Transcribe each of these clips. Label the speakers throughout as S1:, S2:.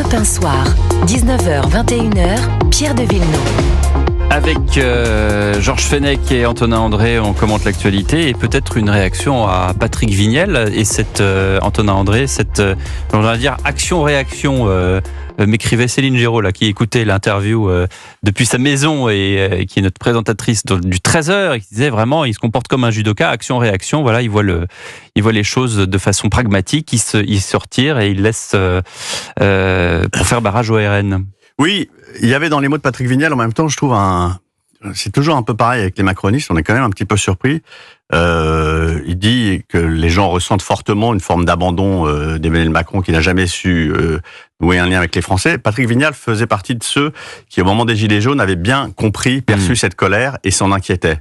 S1: Europe 1 Soir, 19h-21h, Pierre de Villeneuve.
S2: Avec Georges Fenech et Antonin André, on commente l'actualité et peut-être une réaction à Patrick Vignal et cette Antonin André, cette on va dire action-réaction. M'écrivait Céline Géraud là, qui écoutait l'interview depuis sa maison et qui est notre présentatrice du 13h et qui disait vraiment il se comporte comme un judoka, action-réaction, voilà, il voit les choses de façon pragmatique, il se retire et il laisse pour faire barrage au RN.
S3: Oui, il y avait dans les mots de Patrick Vignal, en même temps, je trouve c'est toujours un peu pareil avec les macronistes, on est quand même un petit peu surpris. Il dit que les gens ressentent fortement une forme d'abandon d'Emmanuel Macron qui n'a jamais su nouer un lien avec les Français. Patrick Vignal faisait partie de ceux qui, au moment des Gilets jaunes, avaient bien compris, perçu cette colère et s'en inquiétaient.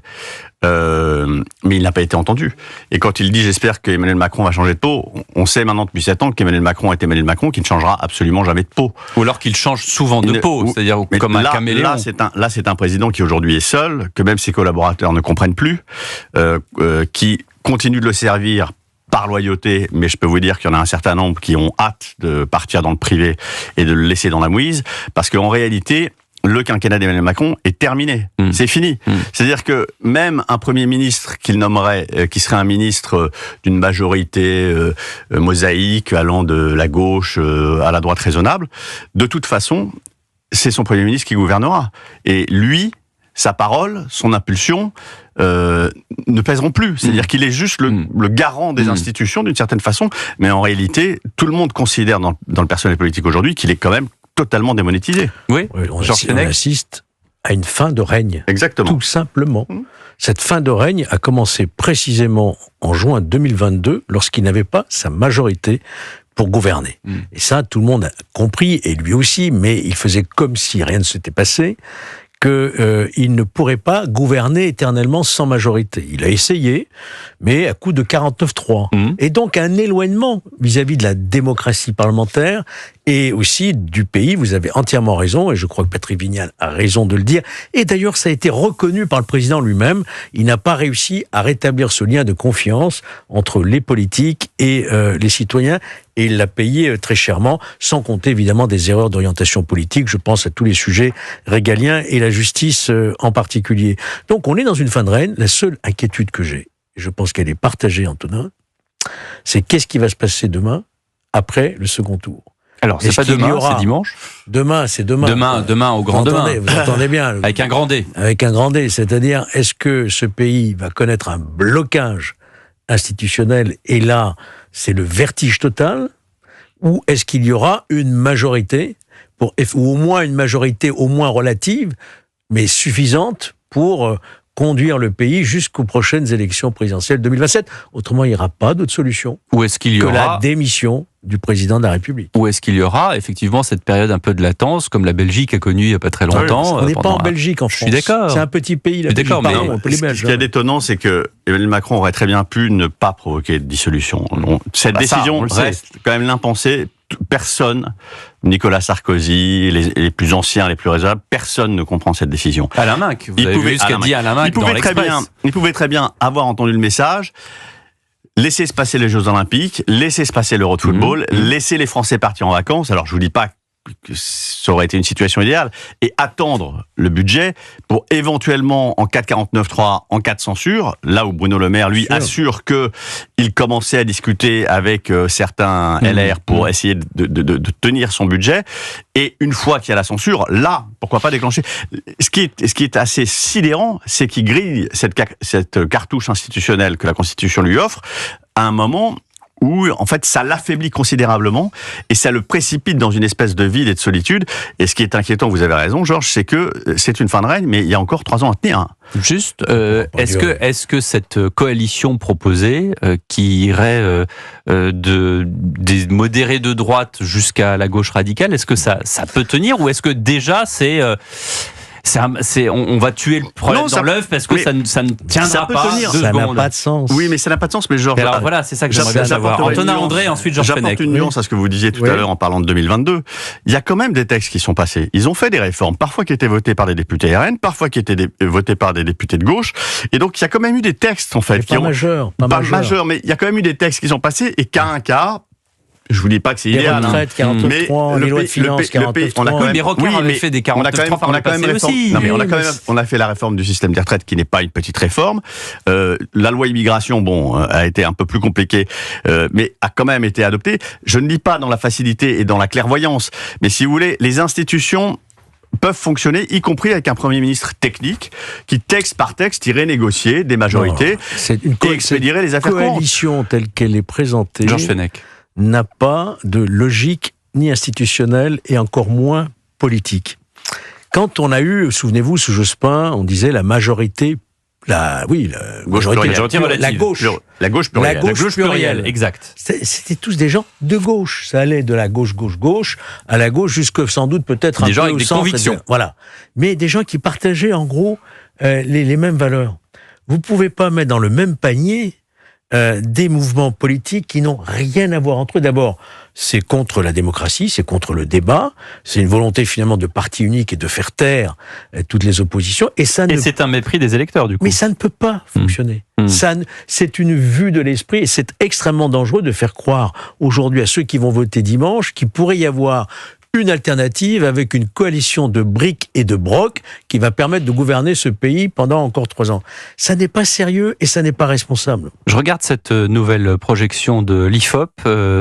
S3: Mais il n'a pas été entendu. Et quand il dit « j'espère qu'Emmanuel Macron va changer de peau », on sait maintenant depuis 7 ans qu'Emmanuel Macron est Emmanuel Macron, qui ne changera absolument jamais de peau.
S2: Ou alors qu'il change souvent de peau, c'est-à-dire comme un caméléon.
S3: Là, c'est un président qui aujourd'hui est seul, que même ses collaborateurs ne comprennent plus, qui continue de le servir par loyauté, mais je peux vous dire qu'il y en a un certain nombre qui ont hâte de partir dans le privé et de le laisser dans la mouise, parce qu'en réalité, le quinquennat d'Emmanuel Macron est terminé. C'est fini. C'est-à-dire que même un Premier ministre qu'il nommerait, qui serait un ministre d'une majorité mosaïque, allant de la gauche à la droite raisonnable, de toute façon, c'est son Premier ministre qui gouvernera. Et lui, sa parole, son impulsion, ne pèseront plus. C'est-à-dire qu'il est juste le garant des institutions, d'une certaine façon, mais en réalité, tout le monde considère dans le personnel politique aujourd'hui qu'il est quand même totalement démonétisé.
S2: Oui,
S4: on assiste à une fin de règne.
S3: Exactement.
S4: Tout simplement. Cette fin de règne a commencé précisément en juin 2022, lorsqu'il n'avait pas sa majorité pour gouverner. Et ça, tout le monde a compris, et lui aussi, mais il faisait comme si rien ne s'était passé, qu'il ne pourrait pas gouverner éternellement sans majorité. Il a essayé, mais à coup de 49-3. Et donc un éloignement vis-à-vis de la démocratie parlementaire et aussi du pays. Vous avez entièrement raison, et je crois que Patrick Vignal a raison de le dire. Et d'ailleurs, ça a été reconnu par le président lui-même. Il n'a pas réussi à rétablir ce lien de confiance entre les politiques et les citoyens. Et il l'a payé très chèrement, sans compter évidemment des erreurs d'orientation politique. Je pense à tous les sujets régaliens et la justice en particulier. Donc on est dans une fin de règne. La seule inquiétude que j'ai, et je pense qu'elle est partagée, Antonin, c'est qu'est-ce qui va se passer demain, après le second tour.
S2: Alors, c'est pas demain, c'est dimanche.
S4: Demain, c'est demain.
S2: Demain, au grand demain.
S4: Vous entendez bien.
S2: Avec un grand D.
S4: Avec un grand D. C'est-à-dire, est-ce que ce pays va connaître un blocage institutionnel, et là, c'est le vertige total, ou est-ce qu'il y aura une majorité, ou au moins une majorité au moins relative, mais suffisante pour conduire le pays jusqu'aux prochaines élections présidentielles 2027. Autrement, il n'y aura pas d'autre solution que la démission du président de la République.
S2: Ou est-ce qu'il y aura effectivement cette période un peu de latence, comme la Belgique a connu il n'y a pas très longtemps?
S4: On n'est pas en Belgique, en France.
S2: Je suis d'accord.
S4: C'est un petit pays, la Belgique.
S3: Mais ce qui est d'étonnant, c'est que Emmanuel Macron aurait très bien pu ne pas provoquer de dissolution. Cette décision reste quand même l'impensé. Personne, Nicolas Sarkozy, les plus anciens, les plus raisonnables, personne ne comprend cette décision.
S2: Alain Minc, vous avez vu ce qu'a dit Alain Minc dans l'Express.
S3: Il pouvait très bien avoir entendu le message, laisser se passer les Jeux Olympiques, laisser se passer l'Euro de football, laisser les Français partir en vacances. Alors je vous dis pas que ça aurait été une situation idéale, et attendre le budget pour éventuellement, en cas de 49.3, en cas de censure, là où Bruno Le Maire, lui, assure qu'il commençait à discuter avec certains LR pour essayer de tenir son budget, et une fois qu'il y a la censure, là, pourquoi pas déclencher. Ce qui est assez sidérant, c'est qu'il grille cette cartouche institutionnelle que la Constitution lui offre à un moment où, en fait, ça l'affaiblit considérablement et ça le précipite dans une espèce de vide et de solitude. Et ce qui est inquiétant, vous avez raison, Georges, c'est que c'est une fin de règne, mais il y a encore 3 ans à tenir.
S2: Juste, est-ce que cette coalition proposée, qui irait des modérés de droite jusqu'à la gauche radicale, est-ce que ça peut tenir, ou est-ce que déjà on va tuer le problème dans l'œuf parce que ça ne tiendra pas.
S4: Ça n'a pas de sens.
S3: Oui, mais ça n'a pas de sens. Mais Georges,
S2: alors voilà, c'est ça que j'aimerais bien savoir. Antonin André, ensuite Georges Fenech.
S3: J'apporte une nuance à ce que vous disiez tout à l'heure en parlant de 2022. Il y a quand même des textes qui sont passés. Ils ont fait des réformes, parfois qui étaient votées par des députés RN, parfois qui étaient votées par des députés de gauche. Et donc il y a quand même eu des textes en fait
S4: pas majeurs.
S3: Mais il y a quand même eu des textes qui sont passés et qu'à un cas, Je vous dis pas que c'est
S4: Les
S3: idéal.
S4: retraites, 49.3, les lois de finances, 49.3.
S2: Mais Rocard avait fait des 49.3 par le passé aussi.
S3: Non, mais on a fait la réforme du système des retraites qui n'est pas une petite réforme. La loi immigration, a été un peu plus compliquée, mais a quand même été adoptée. Je ne dis pas dans la facilité et dans la clairvoyance, mais si vous voulez, les institutions peuvent fonctionner, y compris avec un Premier ministre technique, qui texte par texte irait négocier des majorités et expédierait les affaires courantes.
S4: La coalition telle qu'elle est présentée
S2: Georges Fenech
S4: n'a pas de logique ni institutionnelle et encore moins politique. Quand on a eu, souvenez-vous, sous Jospin, on disait la majorité, la gauche plurielle,
S2: exact.
S4: C'était tous des gens de gauche. Ça allait de la gauche à la gauche jusque sans doute peut-être un peu au centre. Des gens avec des convictions. Voilà. Mais des gens qui partageaient en gros les mêmes valeurs. Vous pouvez pas mettre dans le même panier des mouvements politiques qui n'ont rien à voir entre eux. D'abord, c'est contre la démocratie, c'est contre le débat, c'est une volonté finalement de parti unique et de faire taire toutes les oppositions. Et
S2: c'est un mépris des électeurs, du coup.
S4: Mais ça ne peut pas fonctionner. C'est une vue de l'esprit et c'est extrêmement dangereux de faire croire aujourd'hui à ceux qui vont voter dimanche qu'il pourrait y avoir une alternative avec une coalition de briques et de brocs qui va permettre de gouverner ce pays pendant encore 3 ans. Ça n'est pas sérieux et ça n'est pas responsable.
S2: Je regarde cette nouvelle projection de l'IFOP,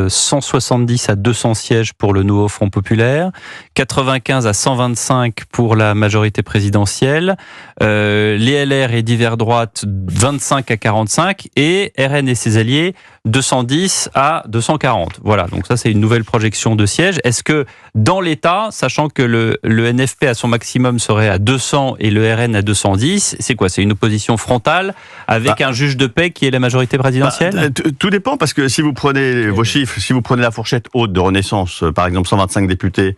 S2: 170 à 200 sièges pour le nouveau Front Populaire, 95 à 125 pour la majorité présidentielle, les LR et divers droites 25 à 45 et RN et ses alliés 210 à 240. Voilà, donc ça c'est une nouvelle projection de sièges. Est-ce que dans l'État, sachant que le NFP à son maximum serait à 200 et le RN à 210, c'est quoi? C'est une opposition frontale avec un juge de paix qui est la majorité présidentielle?
S3: Tout dépend, parce que si vous prenez vos chiffres, si vous prenez la fourchette haute de Renaissance, par exemple 125 députés,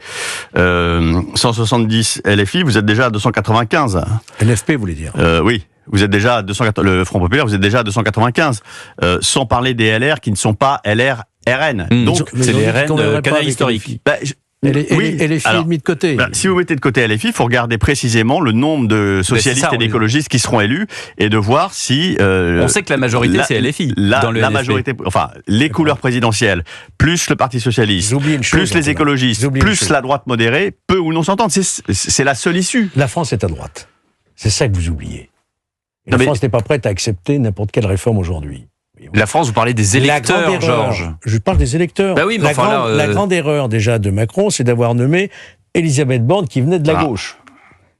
S3: 170 LFI, vous êtes déjà à 295.
S4: NFP, vous voulez dire?
S3: Oui. Vous êtes déjà à 280, le Front Populaire, vous êtes déjà à 295. Sans parler des LR qui ne sont pas LR, RN.
S2: Donc, c'est les RN canal historique.
S4: Et les filles mis de côté.
S3: Si vous mettez de côté LFI, il faut regarder précisément le nombre de socialistes et d'écologistes qui seront élus et de voir si...
S2: on sait que la majorité, c'est LFI.
S3: La majorité, enfin, les couleurs présidentielles, plus le Parti Socialiste, plus les écologistes, plus la droite modérée, peut ou non s'entendre. C'est la seule issue.
S4: La France est à droite. C'est ça que vous oubliez. La France n'est pas prête à accepter n'importe quelle réforme aujourd'hui.
S2: La France, vous parlez des électeurs, Georges.
S4: Je parle des électeurs.
S2: Bah oui, mais
S4: la grande erreur déjà de Macron, c'est d'avoir nommé Elisabeth Borne qui venait de la gauche.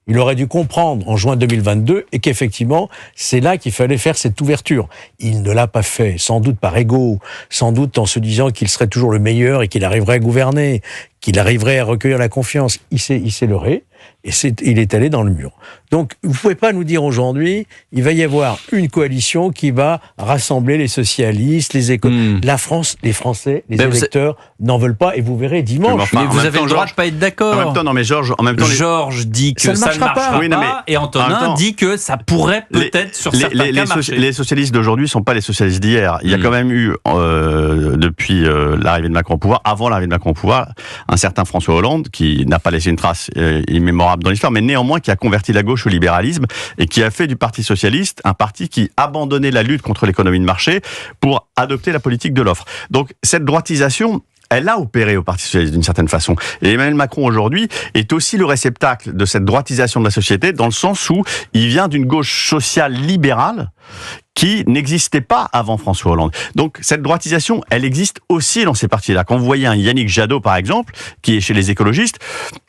S4: Il aurait dû comprendre en juin 2022 et qu'effectivement, c'est là qu'il fallait faire cette ouverture. Il ne l'a pas fait, sans doute par ego, sans doute en se disant qu'il serait toujours le meilleur et qu'il arriverait à gouverner, qu'il arriverait à recueillir la confiance. Il s'est leurré et il est allé dans le mur. Donc, vous pouvez pas nous dire aujourd'hui, il va y avoir une coalition qui va rassembler les socialistes, les économistes. La France, les Français, les électeurs n'en veulent pas et vous verrez dimanche.
S2: Mais vous avez le droit de pas être d'accord.
S3: En même temps, non mais Georges,
S2: Georges dit que ça ne marchera pas. Oui, et Antonin dit que ça pourrait peut-être sur certains cas marcher.
S3: Les socialistes d'aujourd'hui ne sont pas les socialistes d'hier. Il y a quand même eu, depuis l'arrivée de Macron au pouvoir, avant l'arrivée de Macron au pouvoir, un certain François Hollande qui n'a pas laissé une trace immémorable dans l'histoire, mais néanmoins qui a converti la gauche au libéralisme et qui a fait du Parti socialiste un parti qui abandonnait la lutte contre l'économie de marché pour adopter la politique de l'offre. Donc cette droitisation, elle a opéré au Parti socialiste d'une certaine façon. Et Emmanuel Macron aujourd'hui est aussi le réceptacle de cette droitisation de la société dans le sens où il vient d'une gauche sociale libérale qui n'existait pas avant François Hollande. Donc cette droitisation, elle existe aussi dans ces partis-là. Quand vous voyez un Yannick Jadot, par exemple, qui est chez les écologistes,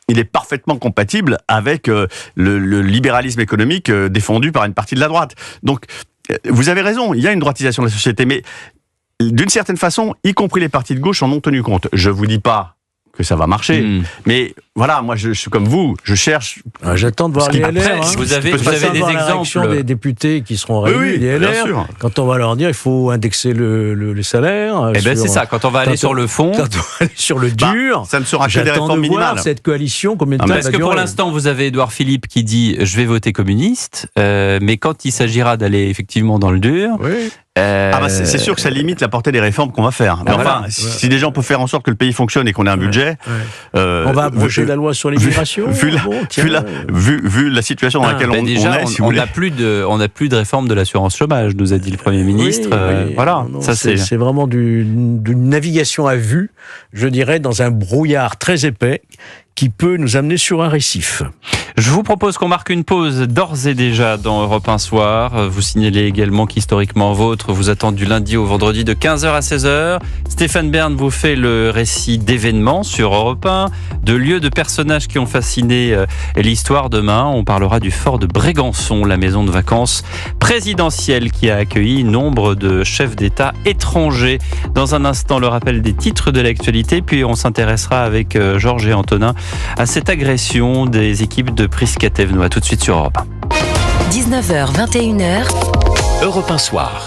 S3: il est parfaitement compatible avec le libéralisme économique défendu par une partie de la droite. Donc vous avez raison, il y a une droitisation de la société, mais d'une certaine façon, y compris les partis de gauche en ont tenu compte. Je vous dis pas que ça va marcher, mais voilà, moi je suis comme vous, je cherche...
S4: J'attends de voir les LR.
S2: Après, vous avez des exemples
S4: des députés qui seront réélus, les LR, quand on va leur dire il faut indexer le salaire...
S2: Eh bien c'est ça, quand on va aller sur le fond...
S4: Quand on va aller sur le dur,
S3: ça ne sera que des réformes minimales.
S4: Voir cette coalition, combien de temps va durer.
S2: Parce que pour l'instant, vous avez Édouard Philippe qui dit « je vais voter communiste », mais quand il s'agira d'aller effectivement dans le dur...
S3: C'est sûr que ça limite la portée des réformes qu'on va faire. Mais enfin, si déjà on peut faire en sorte que le pays fonctionne et qu'on ait un budget...
S4: on va abroger la loi sur l'immigration.
S3: Vu la situation dans laquelle on est, si vous voulez.
S2: On n'a plus de réforme de l'assurance chômage, nous a dit le Premier ministre. Voilà, ça
S4: c'est vraiment d'une navigation à vue, je dirais, dans un brouillard très épais qui peut nous amener sur un récif.
S2: Je vous propose qu'on marque une pause d'ores et déjà dans Europe 1 Soir. Vous signalez également qu'Historiquement Vôtre vous attend du lundi au vendredi de 15h à 16h. Stéphane Bern vous fait le récit d'événements sur Europe 1, de lieux, de personnages qui ont fasciné l'histoire. Demain, on parlera du fort de Brégançon, la maison de vacances présidentielle qui a accueilli nombre de chefs d'État étrangers. Dans un instant, le rappel des titres de l'actualité, puis on s'intéressera avec Georges et Antonin à cette agression des équipes de Prisca Thévenoud. Tout de suite sur Europe
S1: 1. 19h, 21h.
S5: Europe 1 Soir.